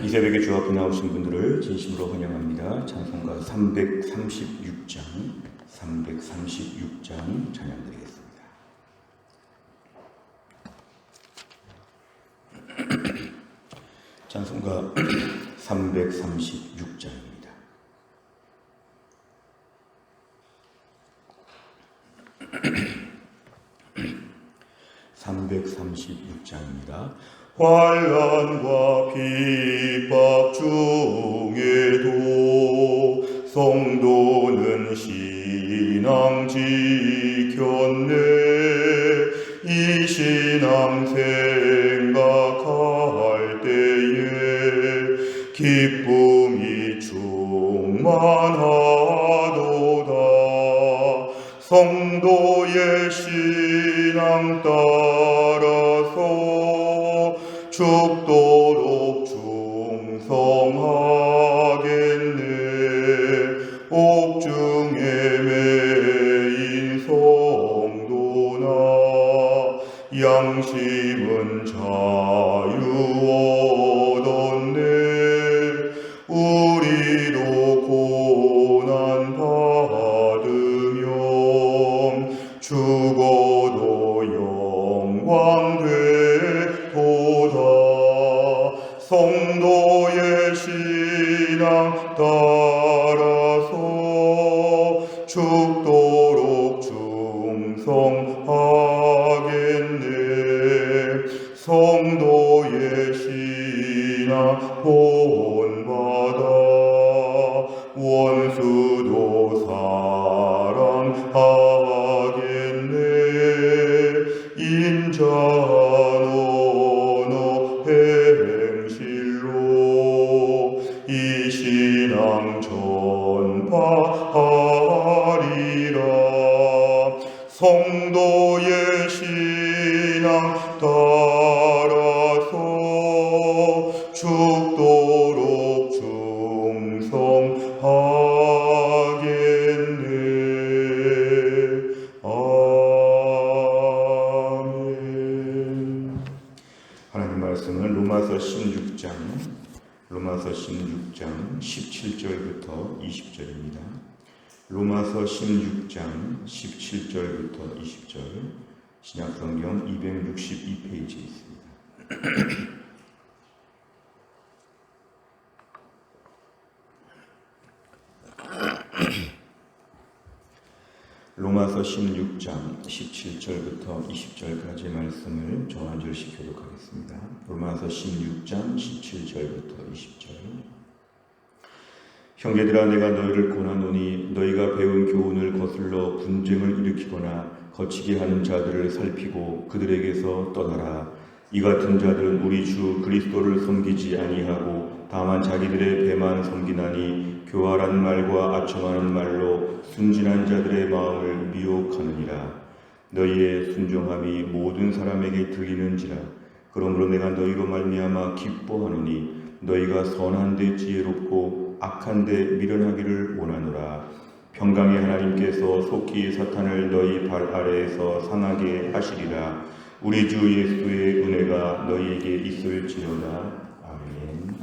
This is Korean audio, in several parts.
이 새벽에 주 앞에 나오신 분들을 진심으로 환영합니다. 찬송가 336장 찬양드리겠습니다. 찬송가 336장입니다. 환난과 핍박 중에도 성도는 신앙 지켰네. 이 신앙 생각할 때에 기쁨이 충만하도다. 성도의 신앙 따라서 죽도록 충성하겠네. 옥중에 매인 성도나 양심은 자유 얻었네. 우리도 고난 받으면 죽어도 영광 되도다. 성도의 신앙 따라서 죽도록 충성하겠네. 성도의 신앙 본받아 원수도 사랑하겠네. 인자한 언어 행실로 이 신앙 전파하리라. 성도의 신앙 따라서 죽도록 충성하겠네. 아멘. 하나님 말씀은 로마서 16장 17절부터 20절입니다. 로마서 16장 17절부터 20절, 신약성경 262페이지에 있습니다. 로마서 16장 17절부터 20절까지의 말씀을 저 한 절 시켜도록 하겠습니다. 로마서 16장 17절부터 20절. 형제들아, 내가 너희를 권하노니 너희가 배운 교훈을 거슬러 분쟁을 일으키거나 거치게 하는 자들을 살피고 그들에게서 떠나라. 이 같은 자들은 우리 주 그리스도를 섬기지 아니하고 다만 자기들의 배만 섬기나니 교활한 말과 아첨하는 말로 순진한 자들의 마음을 미혹하느니라. 너희의 순종함이 모든 사람에게 들리는지라. 그러므로 내가 너희로 말미암아 기뻐하노니 너희가 선한데 지혜롭고 악한데 미련하기를 원하노라. 평강의 하나님께서 속히 사탄을 너희 발 아래에서 상하게 하시리라. 우리 주 예수의 은혜가 너희에게 있을지어다. 아멘.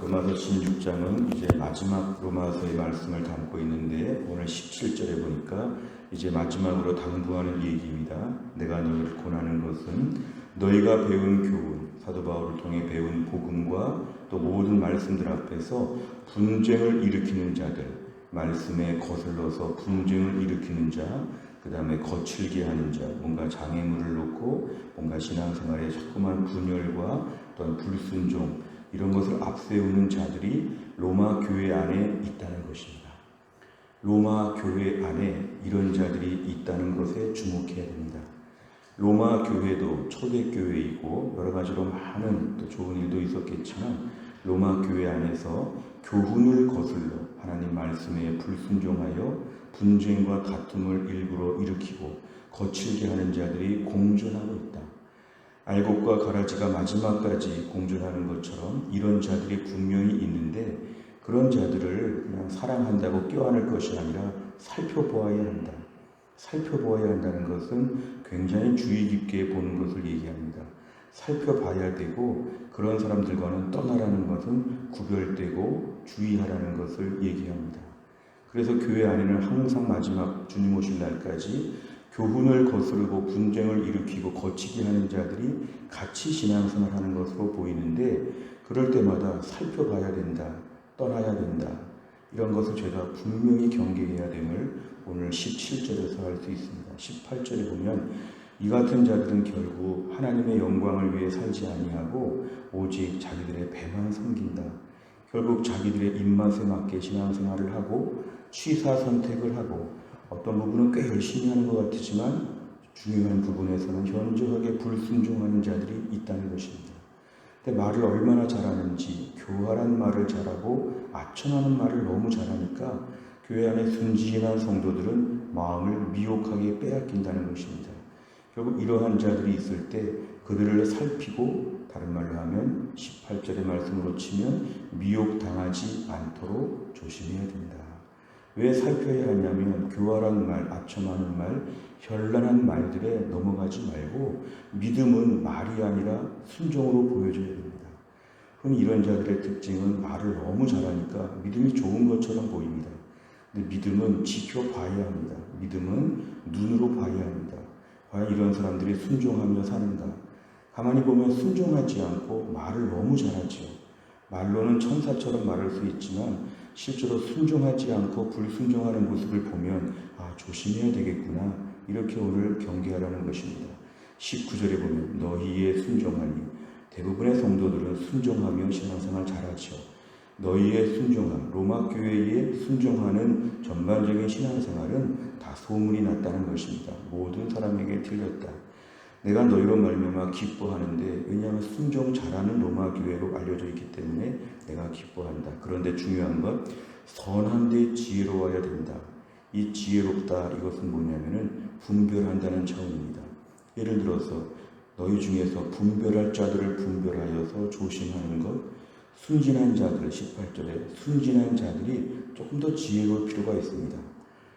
로마서 16장은 이제 마지막 로마서의 말씀을 담고 있는데 오늘 17절에 보니까 이제 마지막으로 당부하는 얘기입니다. 내가 너희를 권하는 것은 너희가 배운 교훈, 사도 바울을 통해 배운 복음과 또 모든 말씀들 앞에서 분쟁을 일으키는 자들, 말씀에 거슬러서 분쟁을 일으키는 자, 그 다음에 거칠게 하는 자, 뭔가 장애물을 놓고 뭔가 신앙생활에 자꾸만 분열과 또한 불순종 이런 것을 앞세우는 자들이 로마 교회 안에 있다는 것입니다. 로마 교회 안에 이런 자들이 있다는 것에 주목해야 됩니다. 로마 교회도 초대교회이고 여러 가지로 많은 또 좋은 일도 있었겠지만 로마 교회 안에서 교훈을 거슬러 하나님 말씀에 불순종하여 분쟁과 다툼을 일부러 일으키고 거칠게 하는 자들이 공존하고 있다. 알곡과 가라지가 마지막까지 공존하는 것처럼 이런 자들이 분명히 있는데 그런 자들을 그냥 사랑한다고 껴안을 것이 아니라 살펴보아야 한다. 살펴보아야 한다는 것은 굉장히 주의 깊게 보는 것을 얘기합니다. 살펴봐야 되고 그런 사람들과는 떠나라는 것은 구별되고 주의하라는 것을 얘기합니다. 그래서 교회 안에는 항상 마지막 주님 오실 날까지 교훈을 거스르고 분쟁을 일으키고 거치게 하는 자들이 같이 신앙생활하는 것으로 보이는데 그럴 때마다 살펴봐야 된다, 떠나야 된다 이런 것을 제가 분명히 경계해야 됨을 오늘 17절에서 알 수 있습니다. 18절에 보면 이 같은 자들은 결국 하나님의 영광을 위해 살지 아니하고 오직 자기들의 배만 섬긴다. 결국 자기들의 입맛에 맞게 신앙생활을 하고 취사 선택을 하고 어떤 부분은 꽤 열심히 하는 것 같지만 중요한 부분에서는 현저하게 불순종하는 자들이 있다는 것입니다. 근데 말을 얼마나 잘하는지 교활한 말을 잘하고 아첨하는 말을 너무 잘하니까 교회 안에 순진한 성도들은 마음을 미혹하게 빼앗긴다는 것입니다. 결국 이러한 자들이 있을 때 그들을 살피고 다른 말로 하면 18절의 말씀으로 치면 미혹당하지 않도록 조심해야 된다. 왜 살펴야 하냐면 교활한 말, 아첨하는 말, 현란한 말들에 넘어가지 말고 믿음은 말이 아니라 순종으로 보여줘야 됩니다. 흔히 이런 자들의 특징은 말을 너무 잘하니까 믿음이 좋은 것처럼 보입니다. 근데 믿음은 지켜봐야 합니다. 믿음은 눈으로 봐야 합니다. 과연 이런 사람들이 순종하며 사는가? 가만히 보면 순종하지 않고 말을 너무 잘하죠. 말로는 천사처럼 말할 수 있지만 실제로 순종하지 않고 불순종하는 모습을 보면 조심해야 되겠구나 이렇게 오늘 경계하라는 것입니다. 19절에 보면 너희의 순종하니 대부분의 성도들은 순종하며 신앙생활 잘하죠. 너희의 순종함, 로마 교회에 순종하는 전반적인 신앙생활은 다 소문이 났다는 것입니다. 모든 사람에게 들렸다. 내가 너희로 말미암아 기뻐하는데 왜냐하면 순종 잘하는 로마 교회로 알려져 있기 때문에 내가 기뻐한다. 그런데 중요한 건 선한 데 지혜로워야 된다. 이 지혜롭다 이것은 뭐냐면은 분별한다는 차원입니다. 예를 들어서 너희 중에서 분별할 자들을 분별하여서 조심하는 것. 순진한 자들 18절에 순진한 자들이 조금 더 지혜로울 필요가 있습니다.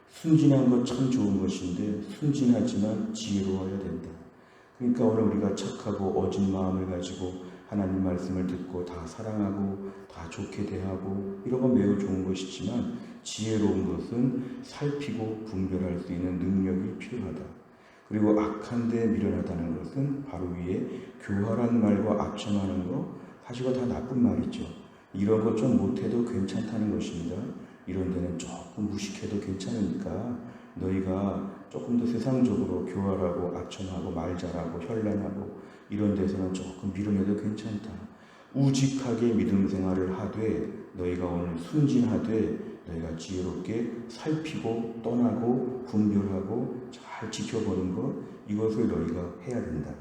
순진한 것 참 좋은 것인데 순진하지만 지혜로워야 된다. 그러니까 오늘 우리가 착하고 어진 마음을 가지고 하나님 말씀을 듣고 다 사랑하고 다 좋게 대하고 이런 건 매우 좋은 것이지만 지혜로운 것은 살피고 분별할 수 있는 능력이 필요하다. 그리고 악한 데 미련하다는 것은 바로 위에 교활한 말과 아첨하는 것 사실 다 나쁜 말이죠. 이런 것 좀 못해도 괜찮다는 것입니다. 이런 데는 조금 무식해도 괜찮으니까 너희가 조금 더 세상적으로 교활하고 아첨하고 말 잘하고 현란하고 이런 데서는 조금 미련해도 괜찮다. 우직하게 믿음 생활을 하되 너희가 오늘 순진하되 너희가 지혜롭게 살피고 떠나고 분별하고 잘 지켜보는 것 이것을 너희가 해야 된다.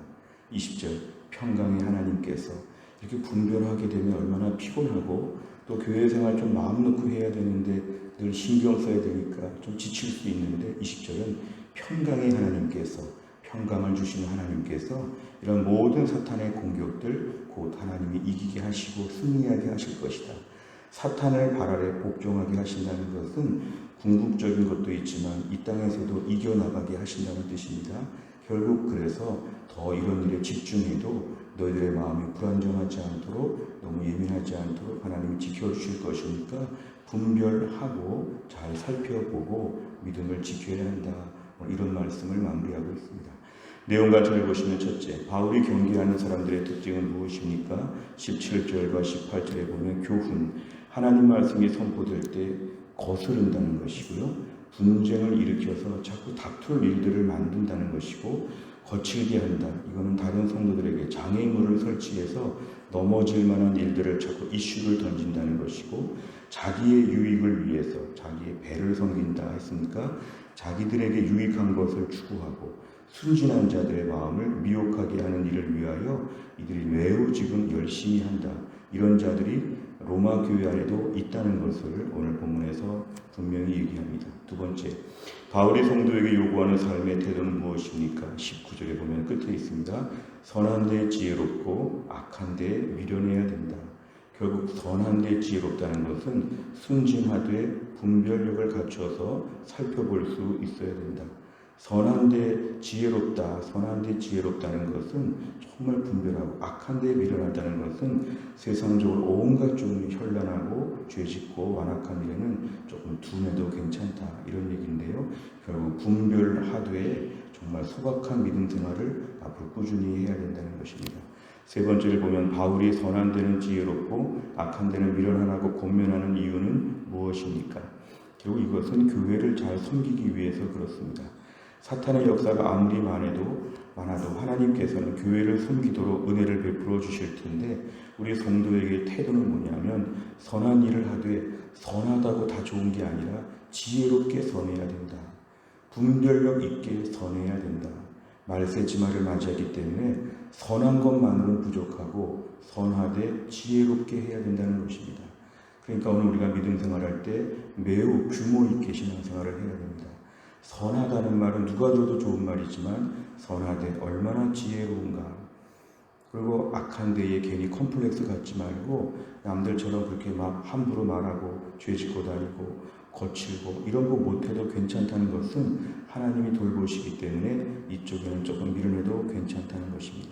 20절 평강의 하나님께서 이렇게 분별하게 되면 얼마나 피곤하고 또 교회 생활 좀 마음 놓고 해야 되는데 늘 신경 써야 되니까 좀 지칠 수 있는데 20절은 평강의 하나님께서 평강을 주시는 하나님께서 이런 모든 사탄의 공격들 곧 하나님이 이기게 하시고 승리하게 하실 것이다. 사탄을 발 아래 복종하게 하신다는 것은 궁극적인 것도 있지만 이 땅에서도 이겨나가게 하신다는 뜻입니다. 결국 그래서 더 이런 일에 집중해도 너희들의 마음이 불안정하지 않도록 너무 예민하지 않도록 하나님이 지켜주실 것이니까 분별하고 잘 살펴보고 믿음을 지켜야 한다. 이런 말씀을 마무리하고 있습니다. 내용 관점을 보시면 첫째, 바울이 경계하는 사람들의 특징은 무엇입니까? 17절과 18절에 보면 교훈, 하나님 말씀이 선포될 때 거스른다는 것이고요. 분쟁을 일으켜서 자꾸 다툴 일들을 만든다는 것이고 거칠게 한다. 이거는 다른 성도들에게 장애물을 설치해서 넘어질 만한 일들을 자꾸 이슈를 던진다는 것이고 자기의 유익을 위해서 자기의 배를 섬긴다 했으니까 자기들에게 유익한 것을 추구하고 순진한 자들의 마음을 미혹하게 하는 일을 위하여 이들이 매우 지금 열심히 한다. 이런 자들이 로마 교회 안에도 있다는 것을 오늘 본문에서 분명히 얘기합니다. 두 번째, 바울이 성도에게 요구하는 삶의 태도는 무엇입니까? 19절에 보면 끝에 있습니다. 선한 데 지혜롭고 악한 데 미련해야 된다. 결국 선한 데 지혜롭다는 것은 순진하되 분별력을 갖춰서 살펴볼 수 있어야 된다. 선한데 지혜롭다, 선한데 지혜롭다는 것은 정말 분별하고, 악한데 미련하다는 것은 세상적으로 온갖 종류 현란하고 죄짓고 완악한 일에는 조금 둔해도 괜찮다, 이런 얘기인데요. 결국 분별하되 정말 소박한 믿음 생활을 앞으로 꾸준히 해야 된다는 것입니다. 세 번째를 보면 바울이 선한 데는 지혜롭고 악한 데는 미련하고 권면하는 이유는 무엇입니까? 결국 이것은 교회를 잘 섬기기 위해서 그렇습니다. 사탄의 역사가 아무리 많아도 하나님께서는 교회를 섬기도록 은혜를 베풀어 주실 텐데, 우리 성도에게 태도는 뭐냐면 선한 일을 하되 선하다고 다 좋은 게 아니라 지혜롭게 선해야 된다. 분별력 있게 선해야 된다. 말세지마를 맞이하기 때문에 선한 것만으로는 부족하고 선하되 지혜롭게 해야 된다는 것입니다. 그러니까 오늘 우리가 믿음 생활할 때 매우 규모 있게 신앙생활을 해야 됩니다. 선하다는 말은 누가 들어도 좋은 말이지만 선하되 얼마나 지혜로운가. 그리고 악한 데에 괜히 컴플렉스 갖지 말고 남들처럼 그렇게 막 함부로 말하고 죄짓고 다니고 거칠고 이런 거 못해도 괜찮다는 것은 하나님이 돌보시기 때문에 이쪽에는 조금 미련해도 괜찮다는 것입니다.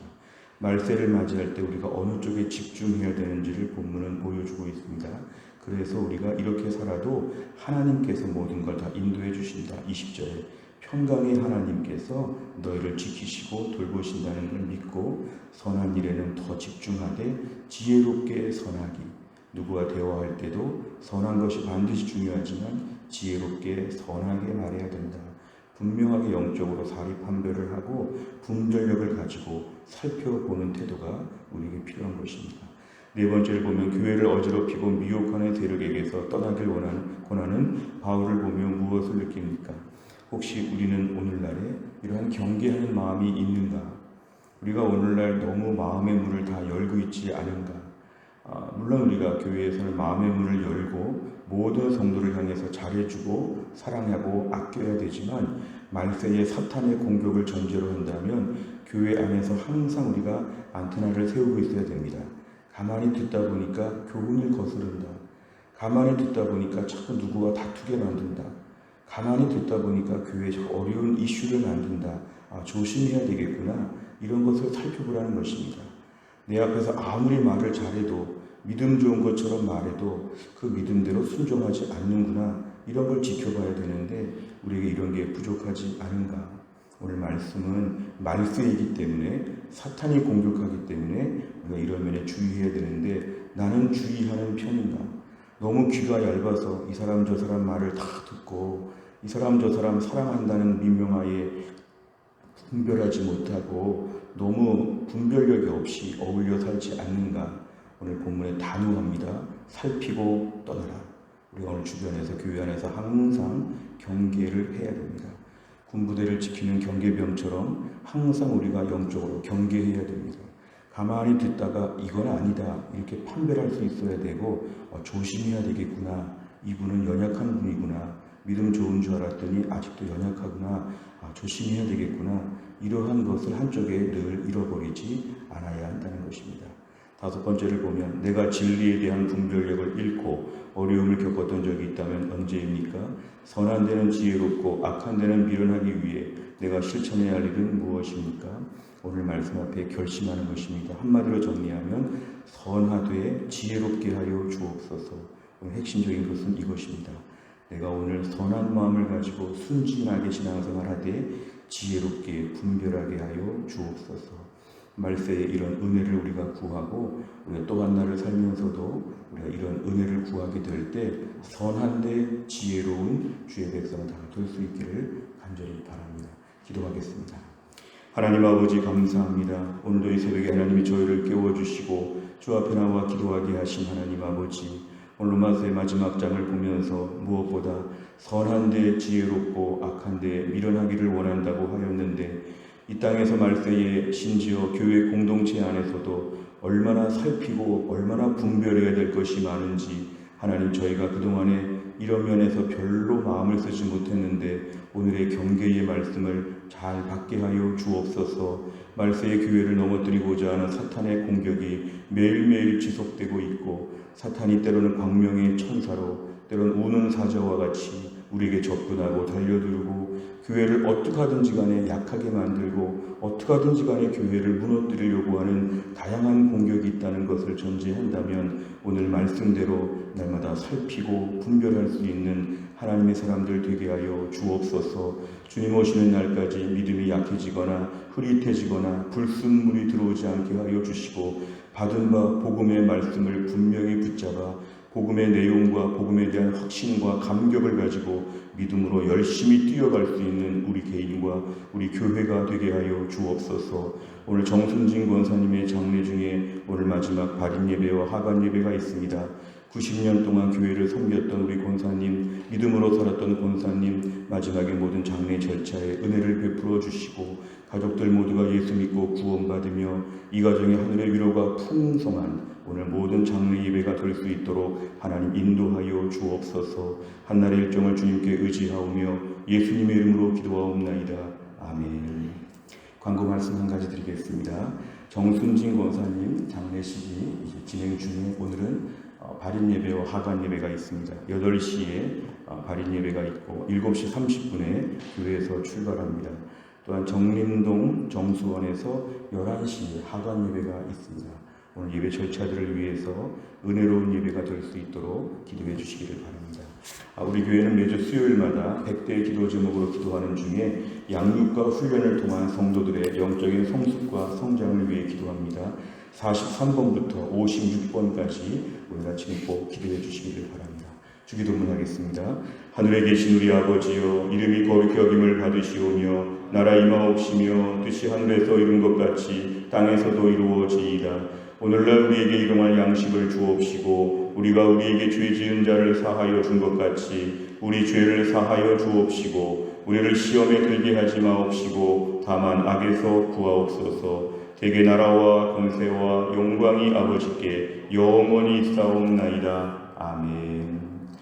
말세를 맞이할 때 우리가 어느 쪽에 집중해야 되는지를 본문은 보여주고 있습니다. 그래서 우리가 이렇게 살아도 하나님께서 모든 걸 다 인도해 주신다. 20절에 평강의 하나님께서 너희를 지키시고 돌보신다는 걸 믿고 선한 일에는 더 집중하되 지혜롭게 선하기. 누구와 대화할 때도 선한 것이 반드시 중요하지만 지혜롭게 선하게 말해야 된다. 분명하게 영적으로 사리 판별을 하고 분별력을 가지고 살펴보는 태도가 우리에게 필요한 것입니다. 네 번째를 보면 교회를 어지럽히고 미혹하는 세력에게서 떠나길 권하는 바울을 보면 무엇을 느낍니까? 혹시 우리는 오늘날에 이러한 경계하는 마음이 있는가? 우리가 오늘날 너무 마음의 문을 다 열고 있지 않은가? 물론 우리가 교회에서는 마음의 문을 열고 모든 성도를 향해서 잘해주고 사랑하고 아껴야 되지만 말세의 사탄의 공격을 전제로 한다면 교회 안에서 항상 우리가 안테나를 세우고 있어야 됩니다. 가만히 듣다 보니까 교훈을 거스른다. 가만히 듣다 보니까 자꾸 누구와 다투게 만든다. 가만히 듣다 보니까 교회에 어려운 이슈를 만든다. 조심해야 되겠구나. 이런 것을 살펴보라는 것입니다. 내 앞에서 아무리 말을 잘해도 믿음 좋은 것처럼 말해도 그 믿음대로 순종하지 않는구나. 이런 걸 지켜봐야 되는데 우리에게 이런 게 부족하지 않은가. 오늘 말씀은 말세이기 때문에 사탄이 공격하기 때문에 우리가 이런 면에 주의해야 되는데 나는 주의하는 편인가? 너무 귀가 얇아서 이 사람 저 사람 말을 다 듣고 이 사람 저 사람 사랑한다는 민명하에 분별하지 못하고 너무 분별력이 없이 어울려 살지 않는가? 오늘 본문에 단호합니다. 살피고 떠나라. 우리가 오늘 주변에서 교회 안에서 항상 경계를 해야 됩니다. 군부대를 지키는 경계병처럼 항상 우리가 영적으로 경계해야 됩니다. 가만히 듣다가 이건 아니다 이렇게 판별할 수 있어야 되고 조심해야 되겠구나. 이분은 연약한 분이구나. 믿음 좋은 줄 알았더니 아직도 연약하구나. 조심해야 되겠구나. 이러한 것을 한쪽에 늘 잃어버리지 않아야 한다는 것입니다. 다섯 번째를 보면 내가 진리에 대한 분별력을 잃고 어려움을 겪었던 적이 있다면 언제입니까? 선한 데는 지혜롭고 악한 데는 미련하기 위해 내가 실천해야 할 일은 무엇입니까? 오늘 말씀 앞에 결심하는 것입니다. 한마디로 정리하면 선하되 지혜롭게 하여 주옵소서. 오늘 핵심적인 것은 이것입니다. 내가 오늘 선한 마음을 가지고 순진하게 신앙생활하되 지혜롭게 분별하게 하여 주옵소서. 말세에 이런 은혜를 우리가 구하고 우리가 또 한 날을 살면서도 우리가 이런 은혜를 구하게 될 때 선한데 지혜로운 주의 백성 다 될 수 있기를 간절히 바랍니다. 기도하겠습니다. 하나님 아버지 감사합니다. 오늘도 이 새벽에 하나님이 저희를 깨워주시고 주 앞에 나와 기도하게 하신 하나님 아버지, 오늘 로마서의 마지막 장을 보면서 무엇보다 선한데 지혜롭고 악한데 미련하기를 원한다고 하였는데 이 땅에서 말세에 심지어 교회 공동체 안에서도 얼마나 살피고 얼마나 분별해야 될 것이 많은지 하나님 저희가 그동안에 이런 면에서 별로 마음을 쓰지 못했는데 오늘의 경계의 말씀을 잘 받게 하여 주옵소서. 말세의 교회를 넘어뜨리고자 하는 사탄의 공격이 매일매일 지속되고 있고 사탄이 때로는 광명의 천사로 때로는 우는 사자와 같이 우리에게 접근하고 달려들고 교회를 어떻게 하든지 간에 약하게 만들고 어떻게 하든지 간에 교회를 무너뜨리려고 하는 다양한 공격이 있다는 것을 전제한다면 오늘 말씀대로 날마다 살피고 분별할 수 있는 하나님의 사람들 되게 하여 주옵소서. 주님 오시는 날까지 믿음이 약해지거나 흐릿해지거나 불순물이 들어오지 않게 하여 주시고 받은 바 복음의 말씀을 분명히 붙잡아 복음의 내용과 복음에 대한 확신과 감격을 가지고 믿음으로 열심히 뛰어갈 수 있는 우리 개인과 우리 교회가 되게 하여 주옵소서. 오늘 정순진 권사님의 장례 중에 오늘 마지막 발인 예배와 하간 예배가 있습니다. 90년 동안 교회를 섬겼던 우리 권사님, 믿음으로 살았던 권사님, 마지막에 모든 장례 절차에 은혜를 베풀어 주시고 가족들 모두가 예수 믿고 구원받으며 이 가정의 하늘의 위로가 풍성한 오늘 모든 장례 예배가 될 수 있도록 하나님 인도하여 주옵소서. 한날의 일정을 주님께 의지하오며 예수님의 이름으로 기도하옵나이다. 아멘. 광고 말씀 한 가지 드리겠습니다. 정순진 권사님 장례식이 진행 중에 오늘은 발인 예배와 하간 예배가 있습니다. 8시에 발인 예배가 있고 7시 30분에 교회에서 출발합니다. 또한 정림동 정수원에서 11시에 하간 예배가 있습니다. 오늘 예배 절차들을 위해서 은혜로운 예배가 될 수 있도록 기도해 주시기를 바랍니다. 우리 교회는 매주 수요일마다 100대 기도 제목으로 기도하는 중에 양육과 훈련을 통한 성도들의 영적인 성숙과 성장을 위해 기도합니다. 43번부터 56번까지 오늘 아침에 꼭 기도해 주시기를 바랍니다. 주기도문 하겠습니다. 하늘에 계신 우리 아버지여, 이름이 거룩히 여김을 받으시오며 나라 임하옵시며 뜻이 하늘에서 이룬 것 같이 땅에서도 이루어지이다. 오늘날 우리에게 일용할 양식을 주옵시고 우리가 우리에게 죄 지은 자를 사하여 준 것 같이 우리 죄를 사하여 주옵시고 우리를 시험에 들게 하지 마옵시고 다만 악에서 구하옵소서. 대개 나라와 권세와 영광이 아버지께 영원히 있사옵나이다. 아멘.